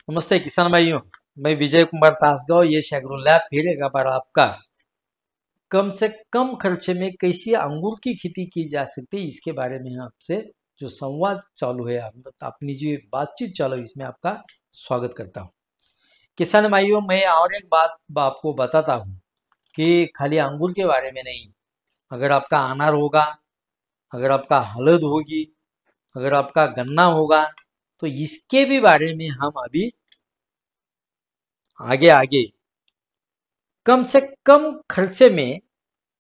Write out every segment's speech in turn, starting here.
नमस्ते किसान भाइयों। मैं विजय कुमार तासगांव, ये एग्रो लैब फिर एक बार आपका कम से कम खर्चे में कैसी अंगूर की खेती की जा सकती है इसके बारे में आपसे जो संवाद चालू है, अपनी जो बातचीत चालू है, इसमें आपका स्वागत करता हूँ। किसान भाइयों, मैं और एक बात आपको बताता हूँ कि खाली अंगूर के बारे में नहीं, अगर आपका अनार होगा, अगर आपका हलद होगी, अगर आपका गन्ना होगा, तो इसके भी बारे में हम अभी आगे आगे कम से कम खर्चे में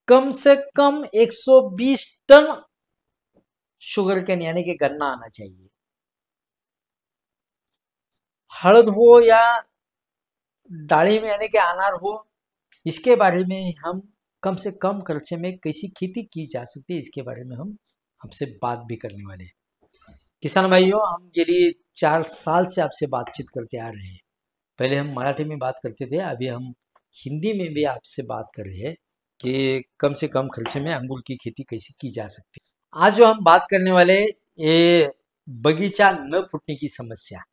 कम से कम 120 टन शुगर केन यानी कि गन्ना आना चाहिए। हळद हो या दाढ़ी में यानी कि अनार हो, इसके बारे में हम कम से कम खर्चे में कैसी खेती की जा सकती है इसके बारे में हम आपसे बात भी करने वाले हैं। किसान भाइयों, हम गेली 4 साल से आपसे बातचीत करते आ रहे हैं। पहले हम मराठी में बात करते थे, अभी हम हिंदी में भी आपसे बात कर रहे हैं कि कम से कम खर्चे में अंगूर की खेती कैसे की जा सकती है। आज जो हम बात करने वाले, ये बगीचा न फूटने की समस्या,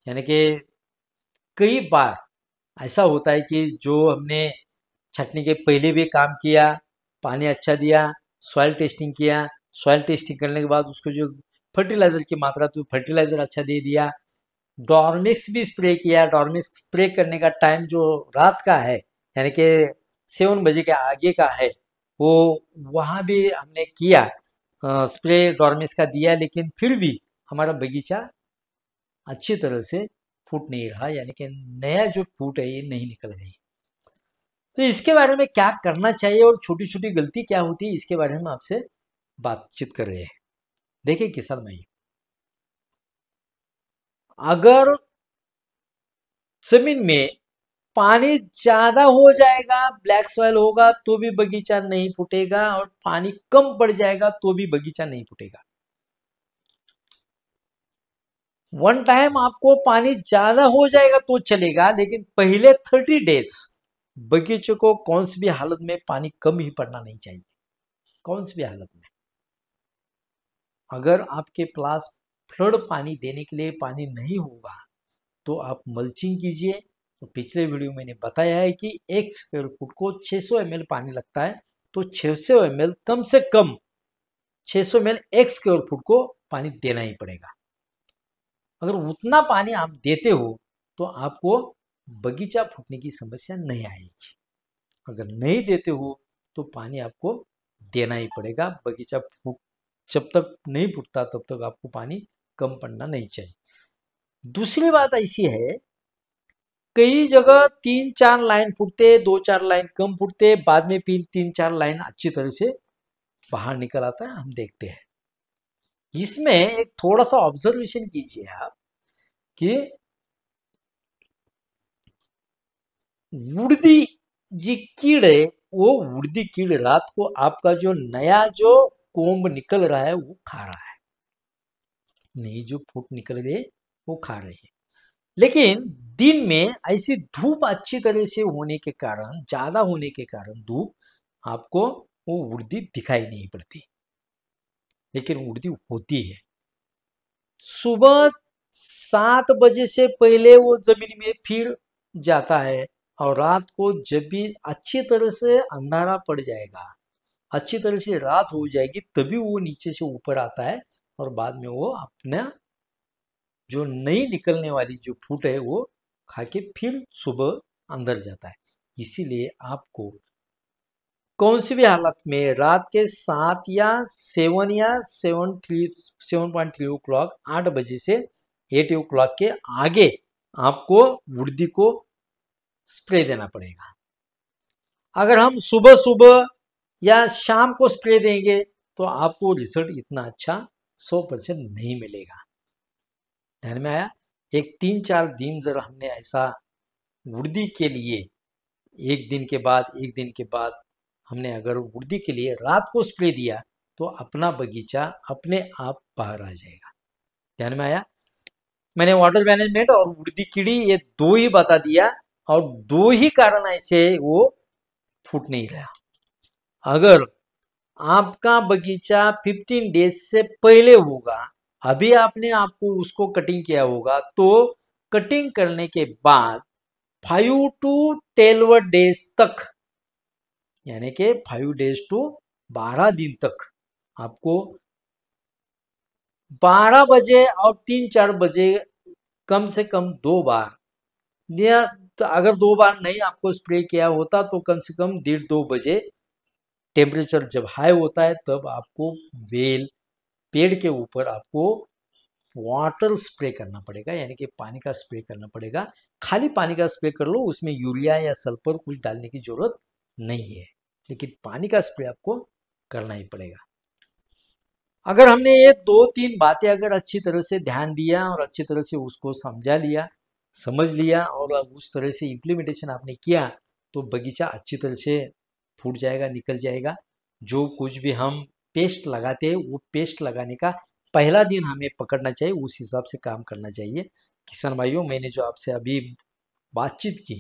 यानी कि कई बार ऐसा होता है कि जो हमने छटनी के पहले भी काम किया, पानी अच्छा दिया, सॉइल टेस्टिंग किया, सॉइल टेस्टिंग करने के बाद उसको जो फर्टिलाइजर की मात्रा, तो फर्टिलाइजर अच्छा दे दिया, डॉर्मिक्स भी स्प्रे किया। डॉर्मिक्स स्प्रे करने का टाइम जो रात का है, यानी कि 7 बजे के आगे का है, वो वहाँ भी हमने किया, स्प्रे डॉर्मिक्स का दिया, लेकिन फिर भी हमारा बगीचा अच्छी तरह से फूट नहीं रहा, यानी कि नया जो फूट है ये नहीं निकल रही। तो इसके बारे में क्या करना चाहिए और छोटी छोटी गलती क्या होती है, इसके बारे में आपसे बातचीत कर रहे हैं। देखिए किसान भाई, अगर जमीन में पानी ज्यादा हो जाएगा, ब्लैक सॉइल होगा, तो भी बगीचा नहीं फूटेगा, और पानी कम पड़ जाएगा तो भी बगीचा नहीं फूटेगा। वन टाइम आपको पानी ज्यादा हो जाएगा तो चलेगा, लेकिन पहले 30 डेज बगीचे को कौन सी भी हालत में पानी कम ही पड़ना नहीं चाहिए। कौन सी भी हालत में, अगर आपके पास फ्लड पानी देने के लिए पानी नहीं होगा तो आप मल्चिंग कीजिए। तो पिछले वीडियो में मैंने बताया है कि 1 स्क्वायर फुट को 600 ml पानी लगता है, तो 600 ml कम से कम 600 ml 1 स्क्वायर फुट को पानी देना ही पड़ेगा। अगर उतना पानी आप देते हो तो आपको बगीचा फूटने की समस्या नहीं आएगी। अगर नहीं देते हो तो पानी आपको देना ही पड़ेगा। बगीचा फूट जब तक नहीं फूटता तब तक आपको पानी कम पड़ना नहीं चाहिए। दूसरी बात ऐसी है, कई जगह 3-4 लाइन फूटते, 2-4 लाइन कम फूटते, बाद में 3-4 लाइन अच्छी तरह से बाहर निकल आता है, हम देखते हैं। इसमें एक थोड़ा सा ऑब्जर्वेशन कीजिए आप कि उड़दी जी कीड़ है, वो उड़दी कीड़ रात को आपका जो नया जो कोम्ब निकल रहा है वो खा रहा है, नई जो फूट निकल रही है वो खा रही है। लेकिन दिन में ऐसी धूप अच्छी तरह से होने के कारण, ज्यादा होने के कारण धूप, आपको वो उड़दी दिखाई नहीं पड़ती, लेकिन उड़दी होती है। सुबह 7 बजे से पहले वो जमीन में फिर जाता है, और रात को जब भी अच्छी तरह से अंधारा पड़ जाएगा, अच्छी तरह से रात हो जाएगी, तभी वो नीचे से ऊपर आता है, और बाद में वो अपना जो नई निकलने वाली जो फूट है वो खा के फिर सुबह अंदर जाता है। इसीलिए आपको कौन सी भी हालत में रात के 7 या 7 या 7.3 8 बजे से 8 o'clock के आगे आपको वृद्धि को स्प्रे देना पड़ेगा। अगर हम सुबह सुबह या शाम को स्प्रे देंगे तो आपको रिजल्ट इतना अच्छा 100% नहीं मिलेगा। ध्यान में आया? एक 3-4 दिन जरा हमने ऐसा वृद्धि के लिए एक दिन के बाद हमने अगर वृद्धि के लिए रात को स्प्रे दिया तो अपना बगीचा अपने आप बाहर आ जाएगा। ध्यान में आया? मैंने वाटर मैनेजमेंट और वृद्धि कीड़ी ये दो ही बता दिया, और दो ही कारण ऐसे वो फूट नहीं रहा। अगर आपका बगीचा 15 डेज से पहले होगा, अभी आपने आपको उसको कटिंग किया होगा, तो कटिंग करने के बाद 5 to 12 डेज तक, यानी कि 5 डेज टू 12 दिन तक आपको 12 बजे और 3-4 बजे कम से कम 2 बार, या तो अगर 2 बार नहीं आपको स्प्रे किया होता तो कम से कम 1:30-2 बजे टेम्परेचर जब हाई होता है तब आपको बेल पेड़ के ऊपर आपको वाटर स्प्रे करना पड़ेगा, यानी कि पानी का स्प्रे करना पड़ेगा। खाली पानी का स्प्रे कर लो, उसमें यूरिया या सल्फर कुछ डालने की जरूरत नहीं है, लेकिन पानी का स्प्रे आपको करना ही पड़ेगा। अगर हमने ये 2-3 बातें अगर अच्छी तरह से ध्यान दिया और अच्छी तरह से उसको समझा लिया, समझ लिया और उस तरह से इम्प्लीमेंटेशन आपने किया तो बगीचा अच्छी तरह से फूट जाएगा, निकल जाएगा। जो कुछ भी हम पेस्ट लगाते हैं वो पेस्ट लगाने का पहला दिन हमें पकड़ना चाहिए, उस हिसाब से काम करना चाहिए। किसान भाइयों, मैंने जो आपसे अभी बातचीत की,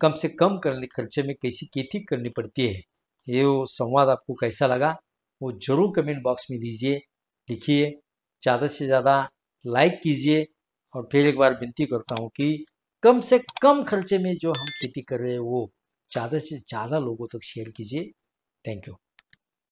कम से कम करने खर्चे में कैसी खेती करनी पड़ती है, ये वो संवाद आपको कैसा लगा वो जरूर कमेंट बॉक्स में लीजिए, लिखिए, ज़्यादा से ज़्यादा लाइक कीजिए। और फिर एक बार विनती करता हूँ कि कम से कम खर्चे में जो हम खेती कर रहे हैं वो ज़्यादा से ज़्यादा लोगों तक शेयर कीजिए। Thank you.